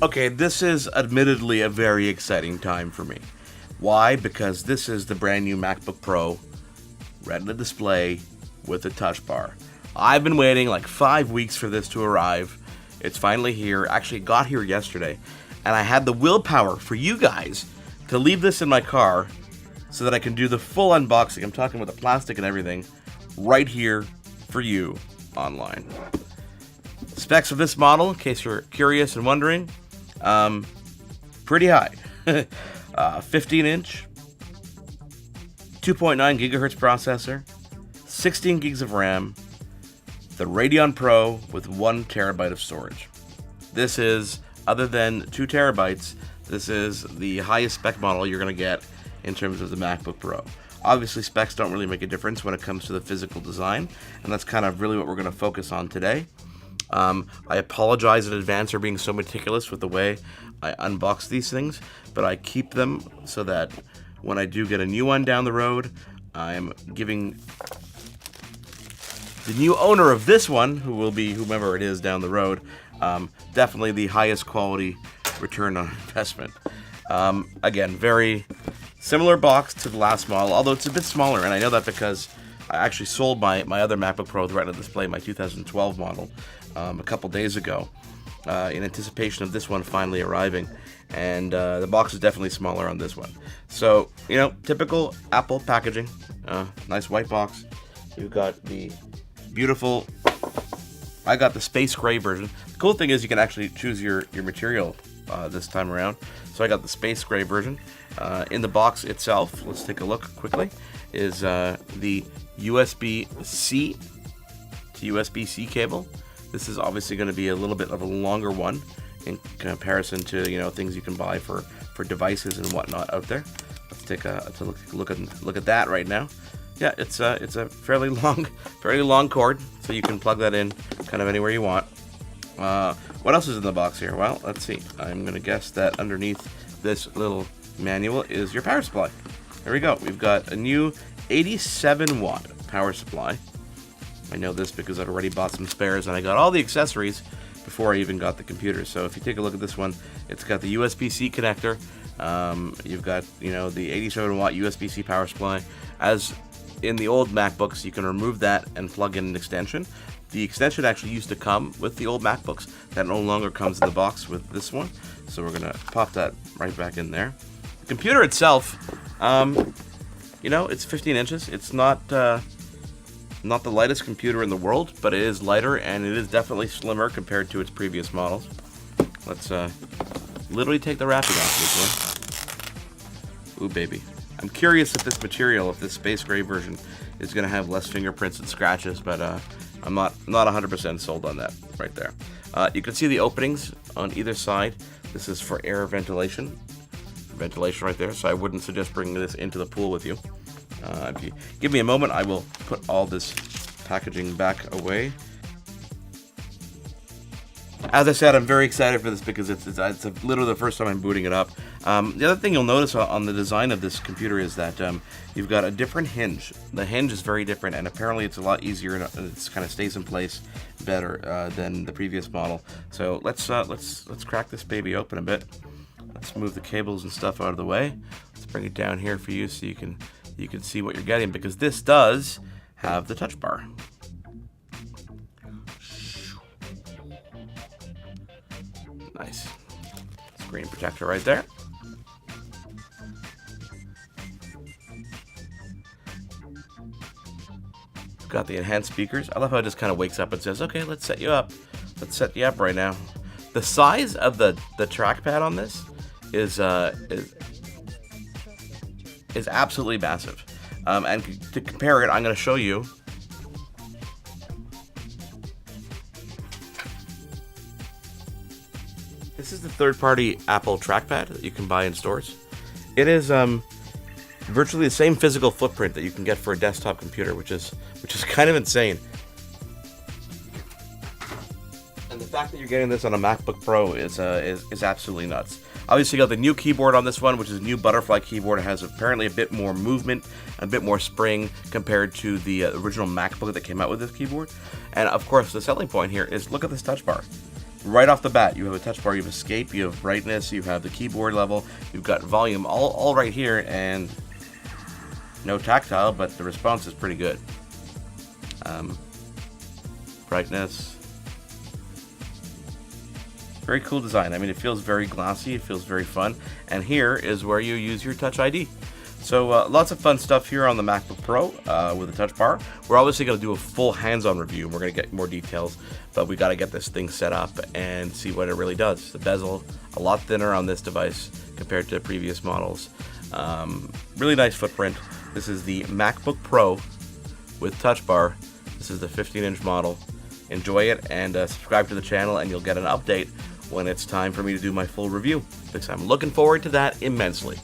Okay, this is admittedly a very exciting time for me. Why? Because this is the brand new MacBook Pro, Retina display with a touch bar. I've been waiting like 5 weeks for this to arrive. It's finally here. Actually, it got here yesterday. And I had the willpower for you guys to leave this in my car so that I can do the full unboxing. I'm talking with the plastic and everything right here for you online. Specs of this model, in case you're curious and wondering, pretty high. 15-inch, 2.9 gigahertz processor, 16 gigs of RAM, the Radeon Pro with 1 terabyte of storage. This is, other than 2 terabytes, this is the highest spec model you're going to get in terms of the MacBook Pro. Obviously, specs don't really make a difference when it comes to the physical design, and that's kind of really what we're going to focus on today. I apologize in advance for being so meticulous with the way I unbox these things, but I keep them so that when I do get a new one down the road, I'm giving the new owner of this one, who will be whomever it is down the road, definitely the highest quality return on investment. Again, very similar box to the last model, although it's a bit smaller, and I know that because I actually sold my other MacBook Pro with Retina display, my 2012 model, a couple days ago, in anticipation of this one finally arriving, and the box is definitely smaller on this one. So, you know, typical Apple packaging, nice white box. You've got the beautiful, I got the space gray version. The cool thing is you can actually choose your material this time around. So I got the space gray version. In the box itself, let's take a look quickly, is the USB-C to USB-C cable. This is obviously going to be a little bit of a longer one in comparison to, you know, things you can buy for devices and whatnot out there. Let's take a look at that right now. Yeah, it's a fairly long cord, so you can plug that in kind of anywhere you want. What else is in the box here? Well, let's see. I'm going to guess that underneath this little manual is your power supply. There we go. We've got a new 87 watt power supply. I know this because I'd already bought some spares and I got all the accessories before I even got the computer. So if you take a look at this one, it's got the USB-C connector. You've got, you know, the 87 watt USB-C power supply. As in the old MacBooks, you can remove that and plug in an extension. The extension actually used to come with the old MacBooks. That no longer comes in the box with this one. So we're gonna pop that right back in there. The computer itself, you know, it's 15 inches. It's not the lightest computer in the world, but it is lighter and it is definitely slimmer compared to its previous models. Let's literally take the wrapping off this one. Ooh, baby. I'm curious if this material, if this space gray version, is going to have less fingerprints and scratches, but I'm not 100% sold on that right there. You can see the openings on either side. This is for air ventilation right there, so I wouldn't suggest bringing this into the pool with you. If you give me a moment, I will put all this packaging back away. As I said, I'm very excited for this because it's literally the first time I'm booting it up. The other thing you'll notice on the design of this computer is that you've got a different hinge. The hinge is very different, and apparently it's a lot easier and it kind of stays in place better than the previous model. So let's crack this baby open a bit. Let's move the cables and stuff out of the way. Let's bring it down here for you so you can see what you're getting, because this does have the touch bar. Nice. Screen protector right there. Got the enhanced speakers. I love how it just kind of wakes up and says, okay, let's set you up. Let's set you up right now. The size of the trackpad on this is absolutely massive. And to compare it, I'm going to show you. This is the third-party Apple trackpad that you can buy in stores. It is virtually the same physical footprint that you can get for a desktop computer, which is kind of insane. And the fact that you're getting this on a MacBook Pro is absolutely nuts. Obviously, you got the new keyboard on this one, which is a new butterfly keyboard. It has apparently a bit more movement, a bit more spring compared to the original MacBook that came out with this keyboard. And of course, the selling point here is look at this touch bar. right off the bat, you have a touch bar, you have escape, you have brightness, you have the keyboard level, you've got volume, all right here, and no tactile, but the response is pretty good. Brightness. Very cool design. I mean, it feels very glossy, it feels very fun, and here is where you use your Touch ID. So lots of fun stuff here on the MacBook Pro with the touch bar. We're obviously going to do a full hands-on review. We're going to get more details, but we got to get this thing set up and see what it really does. The bezel, a lot thinner on this device compared to previous models. Really nice footprint. This is the MacBook Pro with touch bar. This is the 15-inch model. Enjoy it and subscribe to the channel, and you'll get an update when it's time for me to do my full review, because I'm looking forward to that immensely.